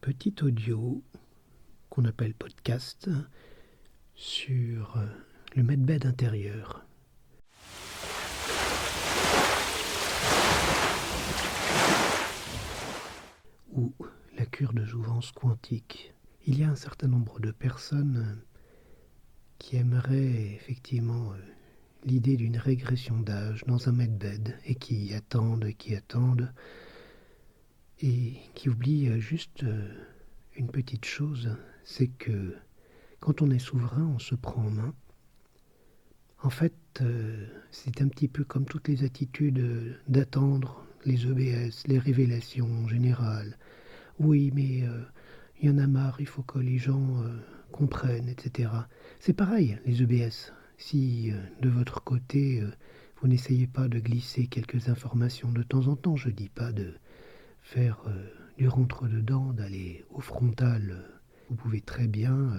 petit audio qu'on appelle podcast sur le medbed intérieur. Ou la cure de jouvence quantique. Il y a un certain nombre de personnes qui aimeraient effectivement l'idée d'une régression d'âge dans un medbed et qui attendent et qui oublient juste une petite chose, c'est que quand on est souverain, on se prend en main. En fait, c'est un petit peu comme toutes les attitudes d'attendre les EBS, les révélations générales. Oui, mais il y en a marre, il faut que les gens comprennent, etc. C'est pareil, les EBS. Si de votre côté, vous n'essayez pas de glisser quelques informations de temps en temps, je ne dis pas de faire du rentre-dedans, d'aller au frontal, vous pouvez très bien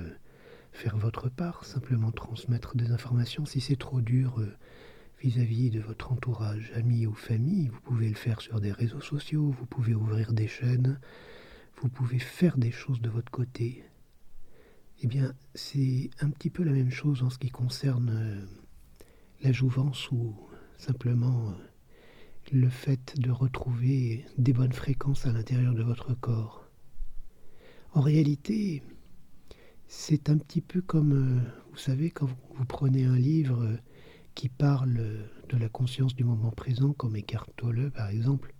faire votre part, simplement transmettre des informations. Si c'est trop dur vis-à-vis de votre entourage, amis ou famille, vous pouvez le faire sur des réseaux sociaux, vous pouvez ouvrir des chaînes, vous pouvez faire des choses de votre côté. Eh bien, c'est un petit peu la même chose en ce qui concerne la jouvence ou simplement le fait de retrouver des bonnes fréquences à l'intérieur de votre corps. En réalité, c'est un petit peu comme, vous savez, quand vous prenez un livre qui parle de la conscience du moment présent, comme Eckhart Tolle par exemple,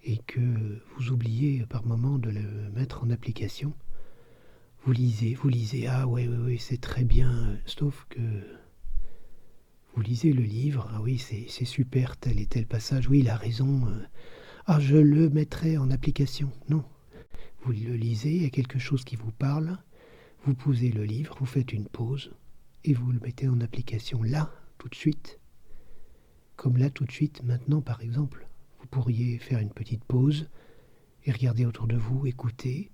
et que vous oubliez par moment de le mettre en application. Vous lisez, ah ouais, c'est très bien, sauf que vous lisez le livre, ah oui, c'est super, tel et tel passage, oui, il a raison, je le mettrai en application. Non, vous le lisez, il y a quelque chose qui vous parle, vous posez le livre, vous faites une pause, et vous le mettez en application là, tout de suite. Comme là, tout de suite, maintenant par exemple, vous pourriez faire une petite pause, et regarder autour de vous, écouter,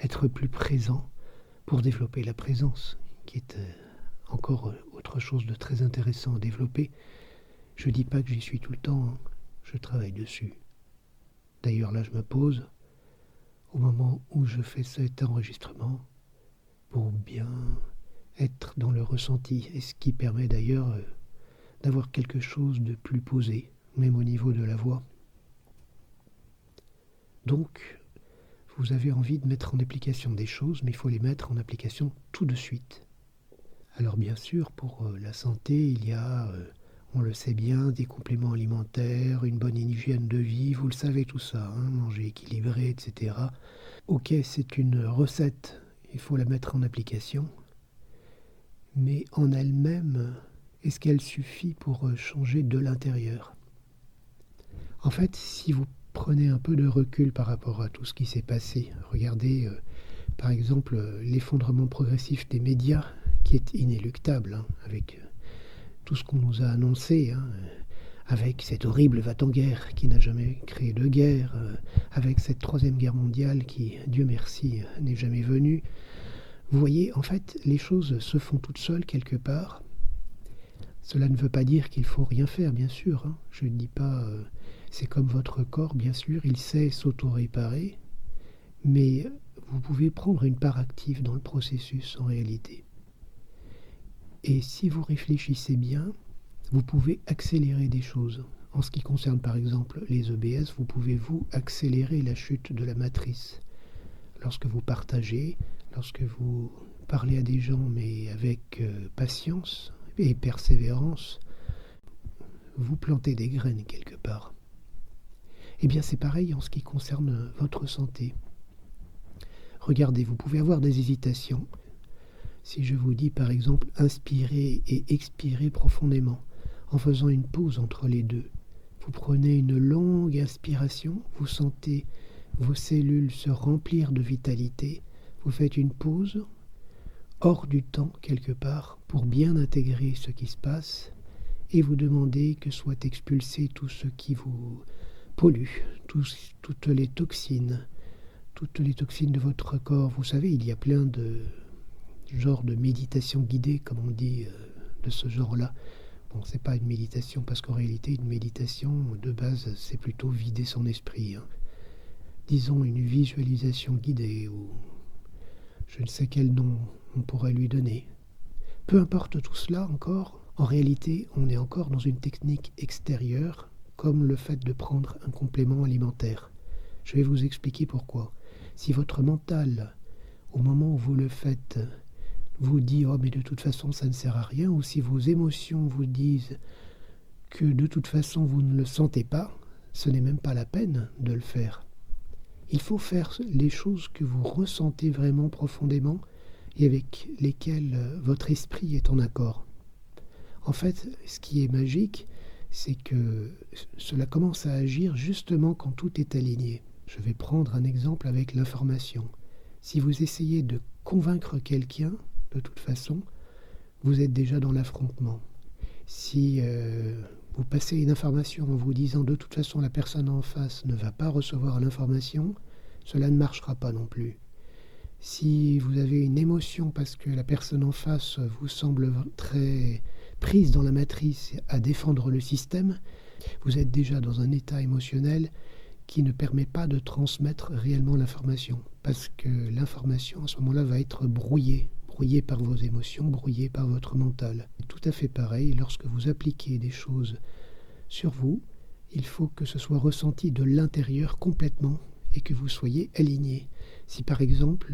être plus présent, pour développer la présence, qui est encore autre chose de très intéressant à développer. Je ne dis pas que j'y suis tout le temps, hein. Je travaille dessus. D'ailleurs là je me pose au moment où je fais cet enregistrement pour bien être dans le ressenti, et ce qui permet d'ailleurs d'avoir quelque chose de plus posé, même au niveau de la voix. Donc, vous avez envie de mettre en application des choses, mais il faut les mettre en application tout de suite. Alors bien sûr, pour la santé, il y a, on le sait bien, des compléments alimentaires, une bonne hygiène de vie, vous le savez tout ça, hein, manger équilibré, etc. Ok, c'est une recette, il faut la mettre en application, mais en elle-même, est-ce qu'elle suffit pour changer de l'intérieur ? En fait, si vous prenez un peu de recul par rapport à tout ce qui s'est passé, regardez par exemple l'effondrement progressif des médias, qui est inéluctable, hein, avec tout ce qu'on nous a annoncé, hein, avec cette horrible va-t-en-guerre qui n'a jamais créé de guerre, avec cette troisième guerre mondiale qui, Dieu merci, n'est jamais venue. Vous voyez, en fait, les choses se font toutes seules quelque part. Cela ne veut pas dire qu'il faut rien faire, bien sûr, hein. Je ne dis pas... c'est comme votre corps, bien sûr, il sait s'auto-réparer, mais vous pouvez prendre une part active dans le processus en réalité. Et si vous réfléchissez bien, vous pouvez accélérer des choses. En ce qui concerne par exemple les EBS, vous pouvez vous accélérer la chute de la matrice. Lorsque vous partagez, lorsque vous parlez à des gens, mais avec patience et persévérance, vous plantez des graines quelque part. Eh bien c'est pareil en ce qui concerne votre santé. Regardez, vous pouvez avoir des hésitations. Si je vous dis par exemple inspirer et expirer profondément, en faisant une pause entre les deux, vous prenez une longue inspiration, vous sentez vos cellules se remplir de vitalité, vous faites une pause, hors du temps quelque part, pour bien intégrer ce qui se passe, et vous demandez que soit expulsé tout ce qui vous pollue, toutes les toxines de votre corps. Vous savez, il y a plein de genres de méditation guidée, comme on dit, de ce genre-là. Bon, c'est pas une méditation, parce qu'en réalité, une méditation, de base, c'est plutôt vider son esprit, hein. disons une visualisation guidée ou je ne sais quel nom on pourrait lui donner. Peu importe tout cela encore, en réalité, on est encore dans une technique extérieure, comme le fait de prendre un complément alimentaire. Je vais vous expliquer pourquoi. Si votre mental, au moment où vous le faites, vous dit « Oh, mais de toute façon, ça ne sert à rien », ou si vos émotions vous disent que de toute façon, vous ne le sentez pas, ce n'est même pas la peine de le faire. Il faut faire les choses que vous ressentez vraiment profondément et avec lesquelles votre esprit est en accord. En fait, ce qui est magique, c'est que cela commence à agir justement quand tout est aligné. Je vais prendre un exemple avec l'information. Si vous essayez de convaincre quelqu'un, de toute façon, vous êtes déjà dans l'affrontement. Si vous passez une information en vous disant de toute façon la personne en face ne va pas recevoir l'information, cela ne marchera pas non plus. Si vous avez une émotion parce que la personne en face vous semble très prise dans la matrice à défendre le système, vous êtes déjà dans un état émotionnel qui ne permet pas de transmettre réellement l'information. Parce que l'information, à ce moment-là, va être brouillée par vos émotions, brouillée par votre mental. C'est tout à fait pareil, lorsque vous appliquez des choses sur vous, il faut que ce soit ressenti de l'intérieur complètement et que vous soyez aligné. Si par exemple,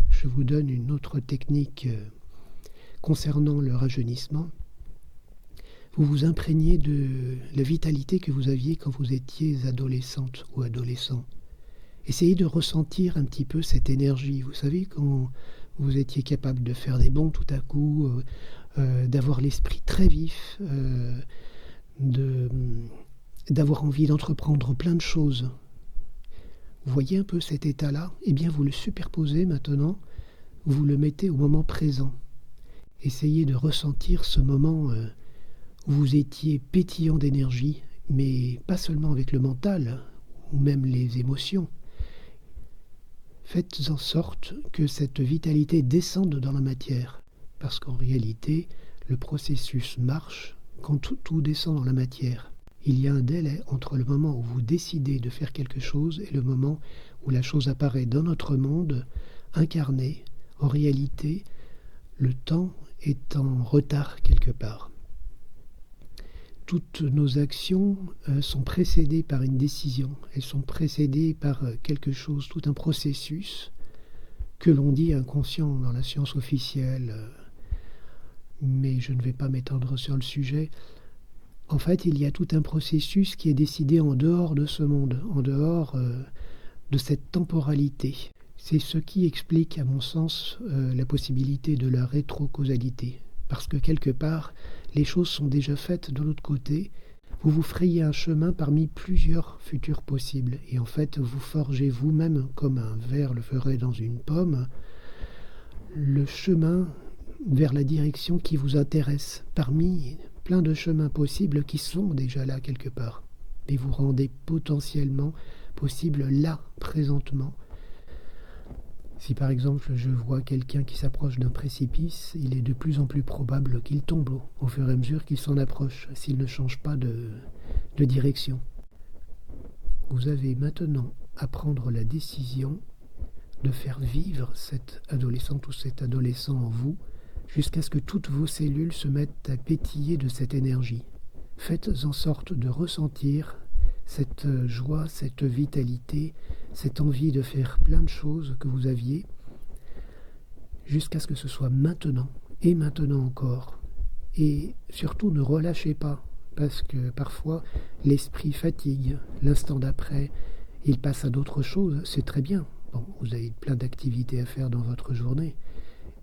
je vous donne une autre technique concernant le rajeunissement, vous vous imprégnez de la vitalité que vous aviez quand vous étiez adolescente ou adolescent. Essayez de ressentir un petit peu cette énergie. Vous savez, quand vous étiez capable de faire des bonds tout à coup, d'avoir l'esprit très vif, d'avoir envie d'entreprendre plein de choses. Vous voyez un peu cet état-là? Eh bien, vous le superposez maintenant, vous le mettez au moment présent. Essayez de ressentir ce moment où vous étiez pétillant d'énergie, mais pas seulement avec le mental, ou même les émotions. Faites en sorte que cette vitalité descende dans la matière, parce qu'en réalité, le processus marche quand tout descend dans la matière. Il y a un délai entre le moment où vous décidez de faire quelque chose et le moment où la chose apparaît dans notre monde, incarnée. En réalité, le temps est en retard quelque part. Toutes nos actions sont précédées par une décision. Elles sont précédées par quelque chose, tout un processus que l'on dit inconscient dans la science officielle. Mais je ne vais pas m'étendre sur le sujet. En fait, il y a tout un processus qui est décidé en dehors de ce monde, en dehors de cette temporalité. C'est ce qui explique, à mon sens, la possibilité de la rétrocausalité. Parce que quelque part, les choses sont déjà faites de l'autre côté. Vous vous frayez un chemin parmi plusieurs futurs possibles. Et en fait, vous forgez vous-même, comme un ver le ferait dans une pomme, le chemin vers la direction qui vous intéresse, parmi plein de chemins possibles qui sont déjà là quelque part. Et vous rendez potentiellement possible là, présentement. Si par exemple je vois quelqu'un qui s'approche d'un précipice, il est de plus en plus probable qu'il tombe au fur et à mesure qu'il s'en approche, s'il ne change pas de direction. Vous avez maintenant à prendre la décision de faire vivre cette adolescente ou cet adolescent en vous, jusqu'à ce que toutes vos cellules se mettent à pétiller de cette énergie. Faites en sorte de ressentir cette joie, cette vitalité, cette envie de faire plein de choses que vous aviez, jusqu'à ce que ce soit maintenant, et maintenant encore. Et surtout, ne relâchez pas, parce que parfois, l'esprit fatigue. L'instant d'après, il passe à d'autres choses, c'est très bien. Bon, vous avez plein d'activités à faire dans votre journée,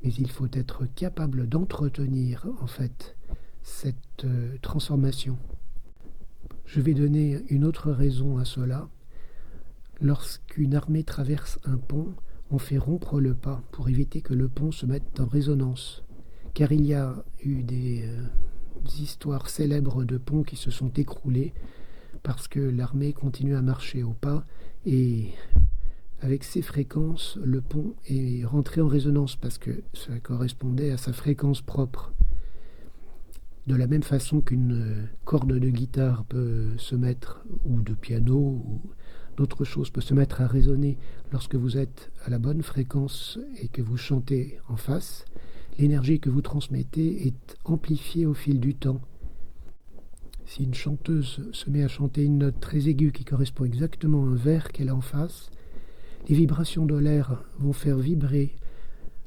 mais il faut être capable d'entretenir, en fait, cette transformation. Je vais donner une autre raison à cela. Lorsqu'une armée traverse un pont, on fait rompre le pas pour éviter que le pont se mette en résonance. Car il y a eu des histoires célèbres de ponts qui se sont écroulés parce que l'armée continue à marcher au pas et avec ces fréquences, le pont est rentré en résonance parce que ça correspondait à sa fréquence propre. De la même façon qu'une corde de guitare peut se mettre, ou de piano, ou d'autres choses peut se mettre à résonner lorsque vous êtes à la bonne fréquence et que vous chantez en face. L'énergie que vous transmettez est amplifiée au fil du temps. Si une chanteuse se met à chanter une note très aiguë qui correspond exactement à un verre qu'elle a en face, les vibrations de l'air vont faire vibrer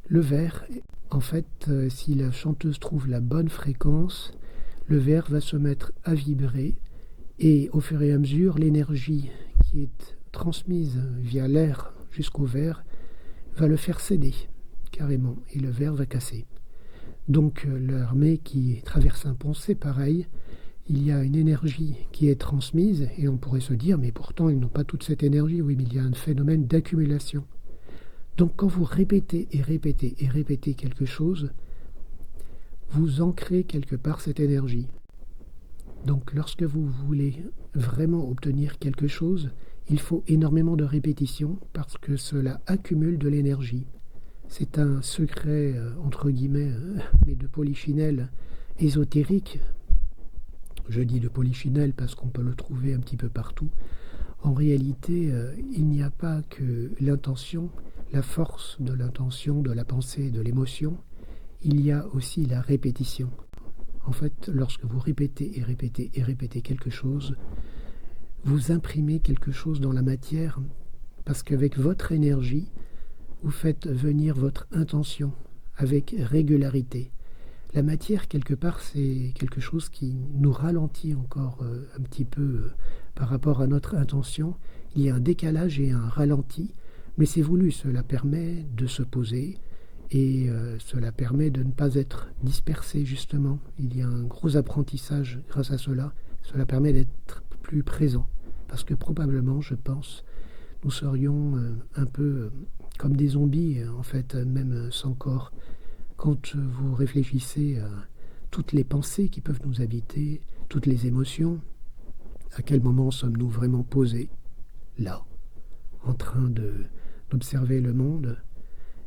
le verre. En fait, si la chanteuse trouve la bonne fréquence, le verre va se mettre à vibrer et au fur et à mesure, l'énergie qui est transmise via l'air jusqu'au verre va le faire céder carrément et le verre va casser. Donc l'armée qui traverse un pont, c'est pareil. Il y a une énergie qui est transmise et on pourrait se dire mais pourtant ils n'ont pas toute cette énergie. Oui, mais il y a un phénomène d'accumulation. Donc quand vous répétez et répétez et répétez quelque chose, vous ancrez quelque part cette énergie. Donc lorsque vous voulez vraiment obtenir quelque chose, il faut énormément de répétitions parce que cela accumule de l'énergie. C'est un secret, entre guillemets, mais de polichinelle ésotérique. Je dis de polichinelle parce qu'on peut le trouver un petit peu partout. En réalité, il n'y a pas que l'intention, la force de l'intention, de la pensée, de l'émotion. Il y a aussi la répétition. En fait, lorsque vous répétez et répétez et répétez quelque chose, vous imprimez quelque chose dans la matière parce qu'avec votre énergie, vous faites venir votre intention avec régularité. La matière, quelque part, c'est quelque chose qui nous ralentit encore un petit peu par rapport à notre intention. Il y a un décalage et un ralenti, mais c'est voulu. Cela permet de se poser et cela permet de ne pas être dispersé, justement. Il y a un gros apprentissage grâce à cela. Cela permet d'être plus présent, parce que probablement, je pense, nous serions un peu comme des zombies, en fait, même sans corps. Quand vous réfléchissez à toutes les pensées qui peuvent nous habiter, toutes les émotions, à quel moment sommes-nous vraiment posés, là, en train d'observer le monde?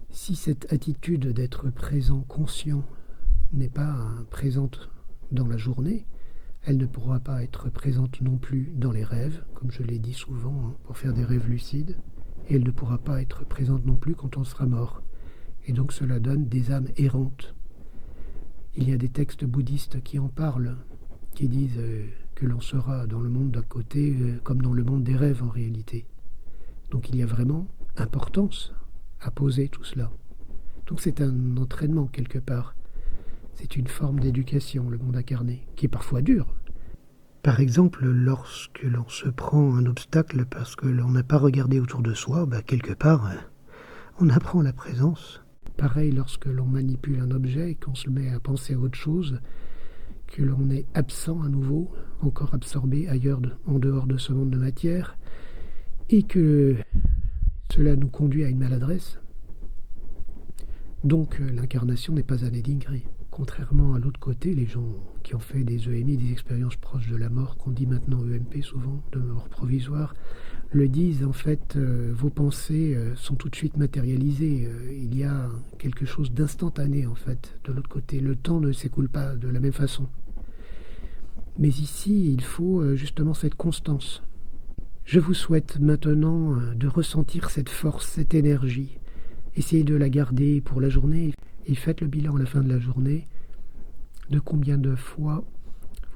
Si cette attitude d'être présent, conscient, n'est pas présente dans la journée, elle ne pourra pas être présente non plus dans les rêves, comme je l'ai dit souvent, pour faire des rêves lucides, et elle ne pourra pas être présente non plus quand on sera mort. Et donc cela donne des âmes errantes. Il y a des textes bouddhistes qui en parlent, qui disent que l'on sera dans le monde d'à côté comme dans le monde des rêves en réalité. Donc il y a vraiment importance à poser tout cela. Donc c'est un entraînement quelque part. C'est une forme d'éducation, le monde incarné, qui est parfois dur. Par exemple, lorsque l'on se prend un obstacle parce que l'on n'a pas regardé autour de soi, quelque part, on apprend la présence. Pareil lorsque l'on manipule un objet et qu'on se met à penser à autre chose, que l'on est absent à nouveau, encore absorbé ailleurs, en dehors de ce monde de matière, et que cela nous conduit à une maladresse. Donc l'incarnation n'est pas à dénigrer. Contrairement à l'autre côté, les gens qui ont fait des EMI, des expériences proches de la mort, qu'on dit maintenant EMP souvent, de mort provisoire, le disent, en fait, vos pensées sont tout de suite matérialisées. Il y a quelque chose d'instantané, en fait, de l'autre côté. Le temps ne s'écoule pas de la même façon. Mais ici, il faut justement cette constance. Je vous souhaite maintenant de ressentir cette force, cette énergie. Essayez de la garder pour la journée et faites le bilan à la fin de la journée de combien de fois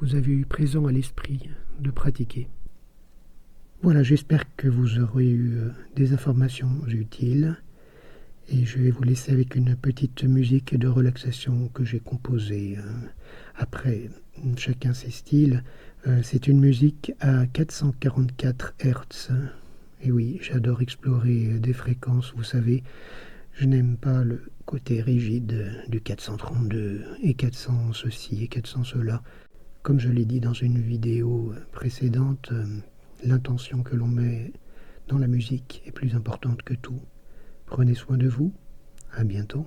vous avez eu présent à l'esprit de pratiquer. Voilà, j'espère que vous aurez eu des informations utiles et je vais vous laisser avec une petite musique de relaxation que j'ai composée. Après, chacun ses styles. C'est une musique à 444 Hz. Et oui, j'adore explorer des fréquences, vous savez. Je n'aime pas le côté rigide du 432 et 400 ceci et 400 cela. Comme je l'ai dit dans une vidéo précédente, l'intention que l'on met dans la musique est plus importante que tout. Prenez soin de vous. À bientôt.